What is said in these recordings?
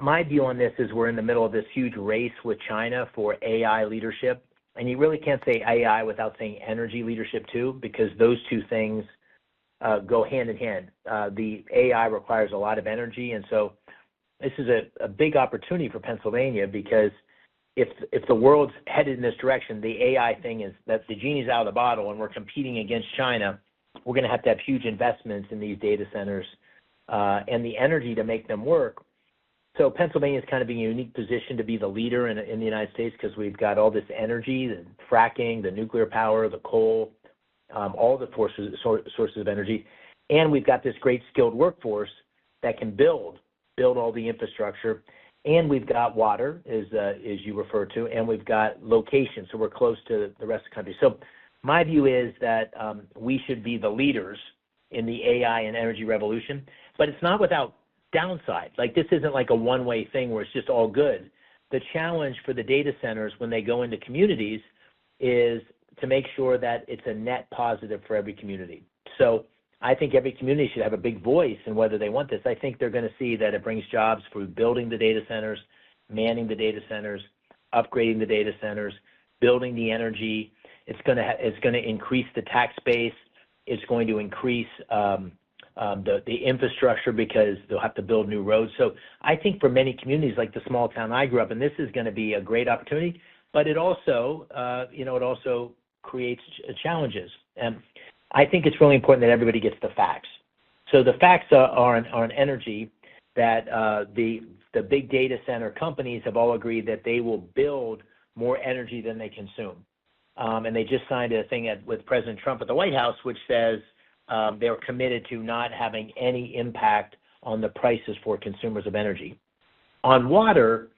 my view on this is we're in the middle of this huge race with China for AI leadership. And you really can't say AI without saying energy leadership too, because those two things go hand in hand. The AI requires a lot of energy, and so this is a big opportunity for Pennsylvania, because if the world's headed in this direction, the AI thing is that the genie's out of the bottle and we're competing against China. We're going to have huge investments in these data centers and the energy to make them work. So Pennsylvania is kind of in a unique position to be the leader in the United States, because we've got all this energy, the fracking, the nuclear power, the coal, all the sources of energy, and we've got this great skilled workforce that can build all the infrastructure, and we've got water, as you refer to, and we've got location, so we're close to the rest of the country. So my view is that we should be the leaders in the AI and energy revolution, but it's not without downside. Like, this isn't like a one-way thing where it's just all good. The challenge for the data centers when they go into communities is to make sure that it's a net positive for every community. So I think every community should have a big voice in whether they want this. I think they're going to see that it brings jobs through building the data centers, manning the data centers, upgrading the data centers, building the energy. It's going to increase the tax base. It's going to increase the infrastructure, because they'll have to build new roads. So I think for many communities, like the small town I grew up in, this is going to be a great opportunity. But it also, it also creates challenges. And I think it's really important that everybody gets the facts. So the facts are on energy, that the big data center companies have all agreed that they will build more energy than they consume. And they just signed a thing with President Trump at the White House, which says they're committed to not having any impact on the prices for consumers of energy. On water,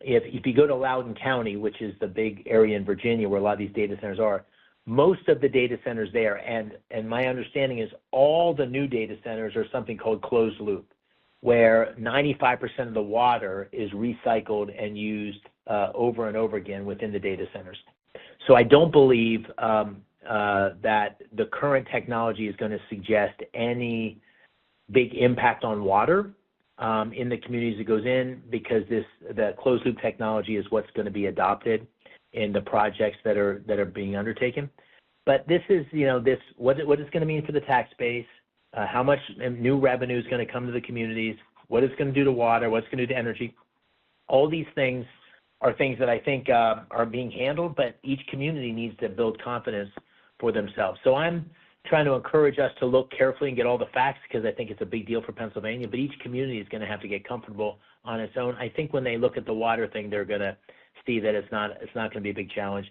if you go to Loudoun County, which is the big area in Virginia where a lot of these data centers are, most of the data centers there, and my understanding is all the new data centers are something called closed loop, where 95% of the water is recycled and used over and over again within the data centers. So I don't believe that the current technology is going to suggest any big impact on water in the communities it goes in, because the closed loop technology is what's going to be adopted in the projects that are being undertaken. But this is, what it's going to mean for the tax base, how much new revenue is going to come to the communities, what it's going to do to water, what it's going to do to energy. All these things are things that I think are being handled, but each community needs to build confidence for themselves. So I'm trying to encourage us to look carefully and get all the facts, because I think it's a big deal for Pennsylvania, but each community is going to have to get comfortable on its own. I think when they look at the water thing, they're going to see that it's not going to be a big challenge.